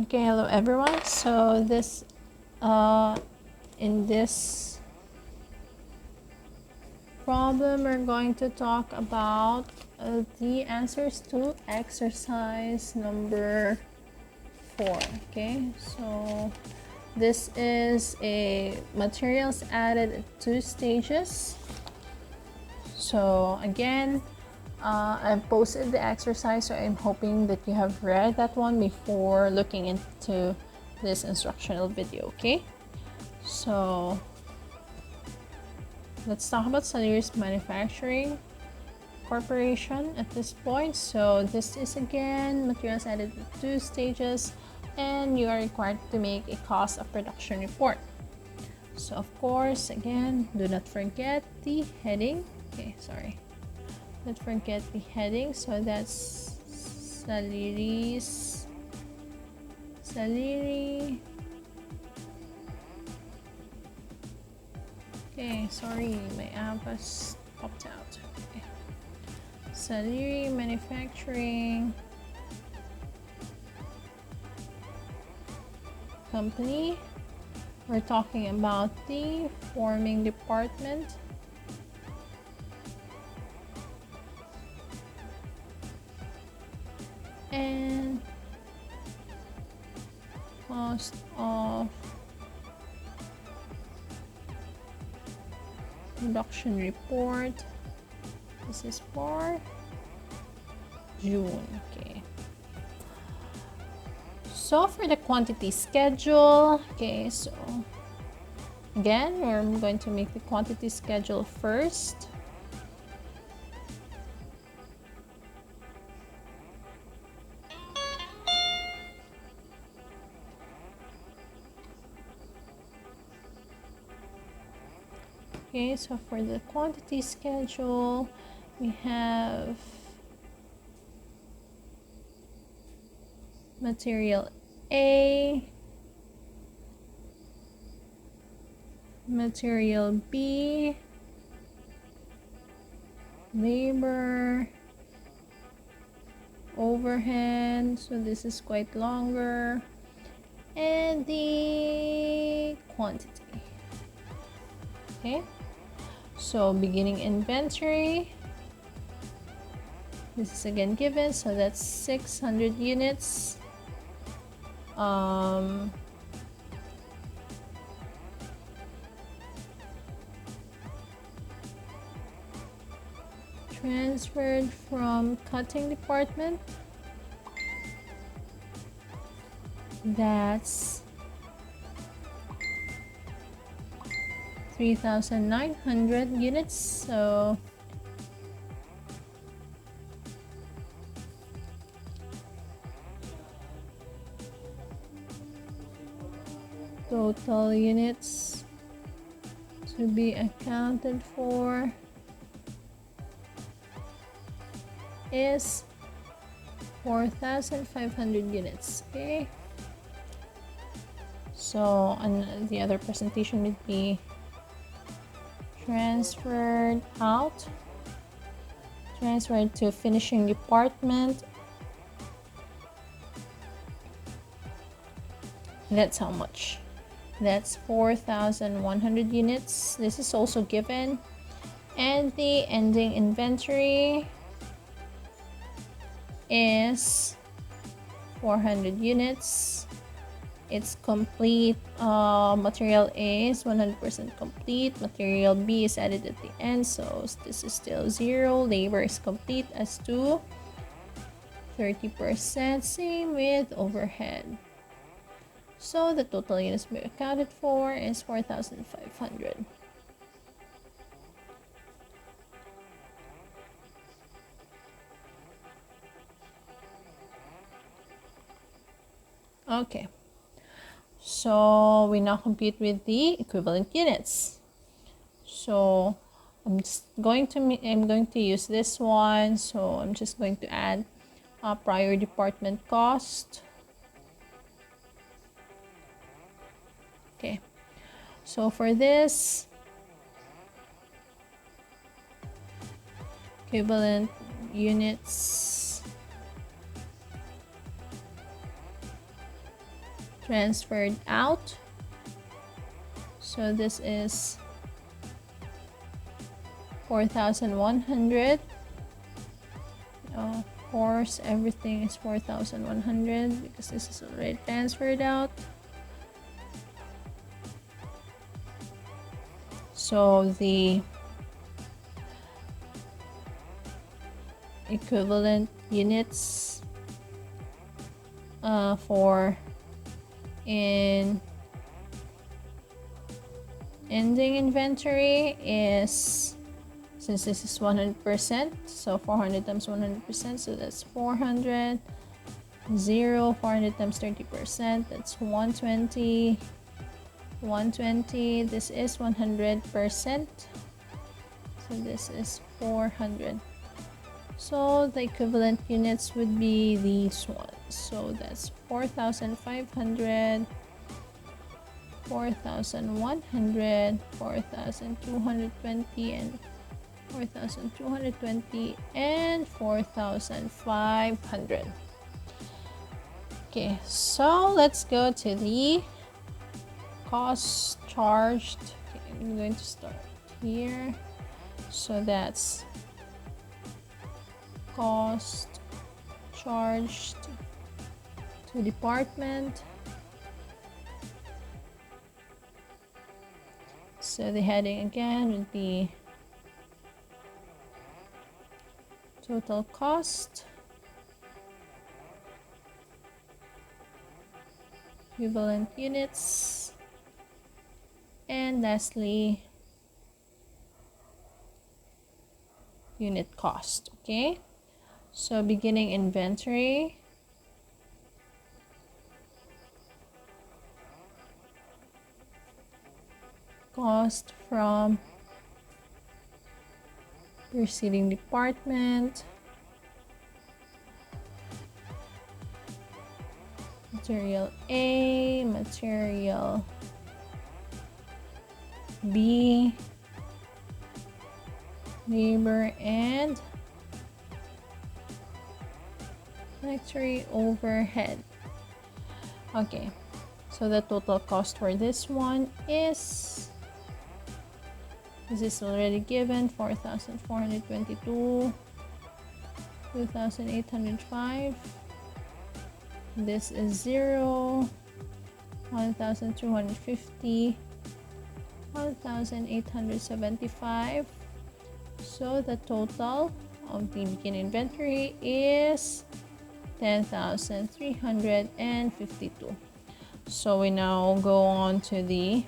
Okay, hello everyone. So in this problem, we're going to talk about the answers to exercise number 4. Okay, so this is a materials added at 2 stages. So again, I've posted the exercise, so I'm hoping that you have read that one before looking into this instructional video. Okay, so let's talk about Saliris Manufacturing Corporation at this point. So this is again materials added at 2 stages, and you are required to make a cost of production report. So of course, again, do not forget the heading. Okay, sorry. Don't forget the heading. So that's Saliri. Okay, sorry, my app has popped out. Okay. Saliri Manufacturing Company. We're talking about the forming department. And cost of production report. This is for June. Okay. So for the quantity schedule, okay, so again, we're going to make the quantity schedule first. Okay, so for the quantity schedule, we have material A, material B, labor, overhead, so this is quite longer, and the quantity. Okay, so beginning inventory, this is again given, so that's 600 units. Transferred from cutting department, that's 3,900 units. So total units to be accounted for is 4,500 units. Okay, so and the other presentation would be transferred to finishing department. That's how much. That's 4,100 units. This is also given. And the ending inventory is 400 units. It's complete. Material A is 100% complete. Material B is added at the end, so this is still 0. Labor is complete as to 30%. Same with overhead. So the total units we accounted for is 4,500. Okay. So we now compute with the equivalent units. So I'm going to use this one. So I'm just going to add prior department cost. Okay. So for this, equivalent units transferred out. So this is 4,100. Of course, everything is 4,100 because this is already transferred out. So the equivalent units for in ending inventory is, since this is 100%, so 400 times 100%, so that's 400. 400 times 30%, that's 120. 120, this is 100%, so this is 400. So the equivalent units would be these ones, so that's 4,500, 4,100, 4,220, and 4,220, and 4,500. Okay, so let's go to the cost charged. Okay, I'm going to start here. So that's cost charged to department. So the heading again would be total cost, equivalent units, and lastly unit cost. Okay, so beginning inventory, cost from preceding department, material A, material B, labor, and factory overhead. Okay, so the total cost for this one is, this is already given, 4,422, 2,805. This is 0, 1,250, 1,875. So the total of the beginning inventory is 10,352. So we now go on to the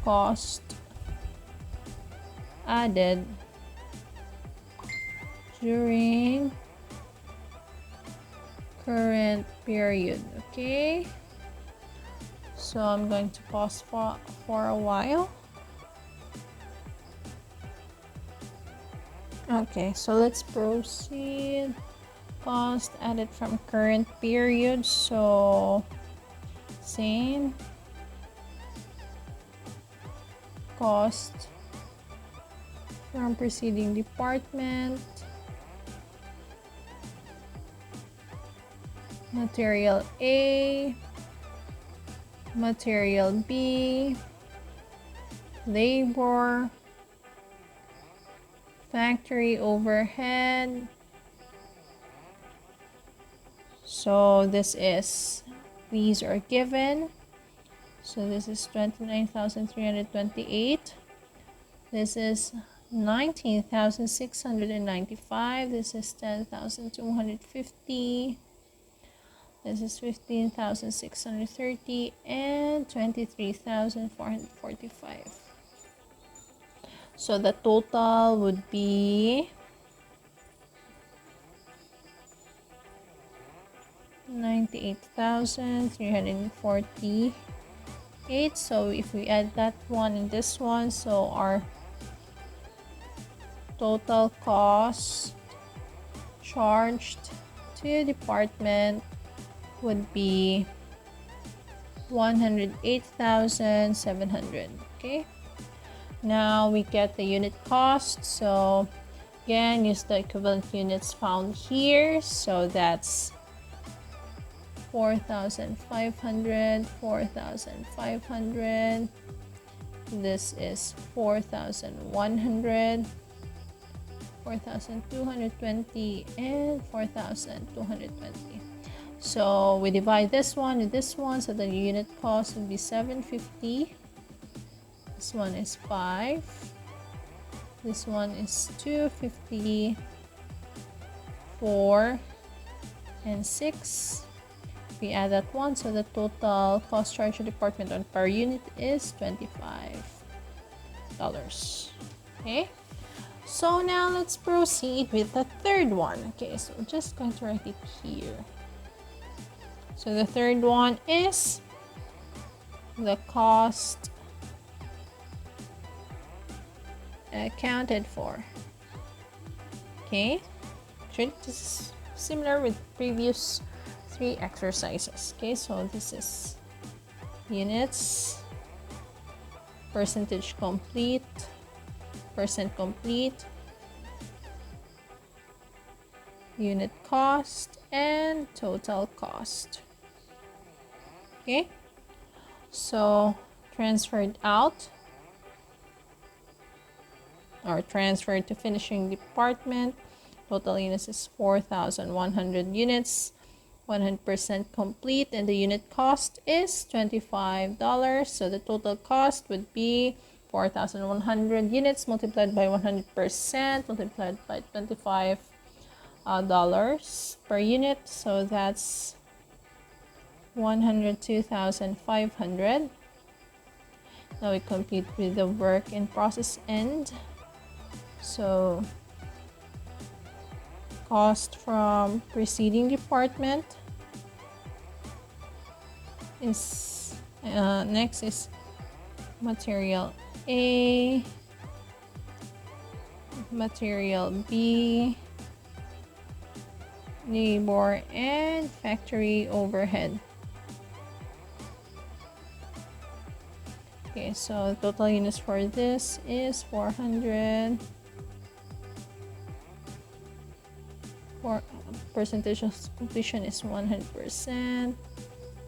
cost added during current period. Okay, so I'm going to pause for a while. Okay, so let's proceed. Cost added from current period, so same cost from preceding department, material A, material B, labor, factory overhead. So these are given. So this is 29,328. This is 19,695. This is 10,250. This is 15,630 and 23,445. So the total would be 98,348. So if we add that one and this one, so our total cost charged to department would be 108,700. Okay, now we get the unit cost. So again, use the equivalent units found here. So that's 4,500, 4,500. This is 4,100, 4,220, and 4,220. So we divide this one with this one, so the unit cost would be 750. This one is 5. This one is 250, 4, and 6. We add that one, so the total cost charge to department on per unit is $25. Okay, so now let's proceed with the third one. Okay, so I'm just going to write it here. So the third one is the cost accounted for. Okay, this is similar with previous 3 exercises. Okay, so this is units, percentage complete, percent complete, unit cost, and total cost. Okay, so transferred out or transferred to finishing department, total units is 4,100 units, 100% complete, and the unit cost is $25. So the total cost would be 4,100 units multiplied by 100% multiplied by $25 per unit. So that's 102,500. Now we compute with the work in process end. So cost from preceding department is next is material A, material B, labor, and factory overhead. Okay, so total units for this is 400. For percentage of completion is 100%.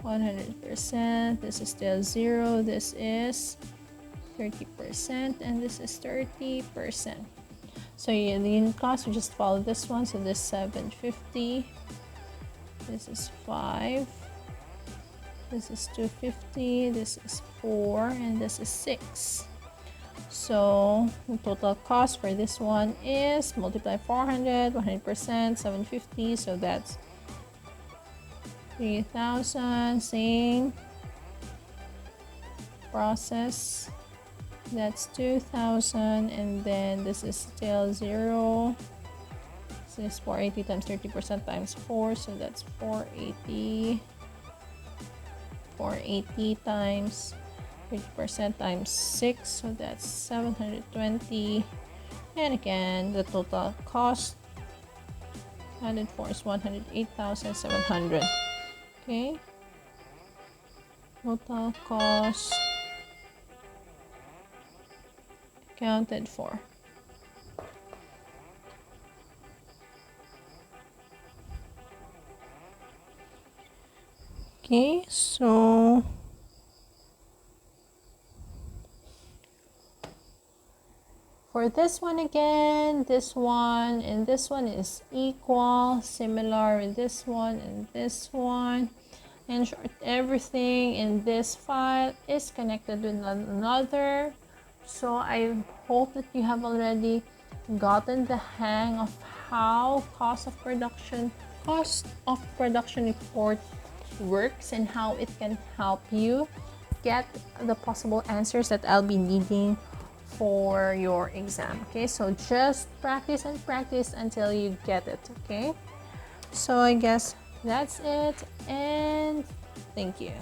100%. This is still 0. This is 30%, and this is 30%. So yeah, the unit cost, we just follow this one. So this 750. This is 5. This is 250. This is 4, and this is 6. So the total cost for this one is multiply 400, 100%, 750. So that's 3,000. Same process. That's 2,000, and then this is still 0. This is 480 times 30% times 4, so that's 480. 480 times 30% times 6, so that's 720. And again, the total cost added for is 108,700. Okay, total cost accounted for. Okay, so for this one again, this one and this one is equal, similar with this one and this one. In short, everything in this file is connected with another. So I hope that you have already gotten the hang of how cost of production report works and how it can help you get the possible answers that I'll be needing for your exam. Okay, so just practice and practice until you get it. Okay, so I guess that's it, and thank you.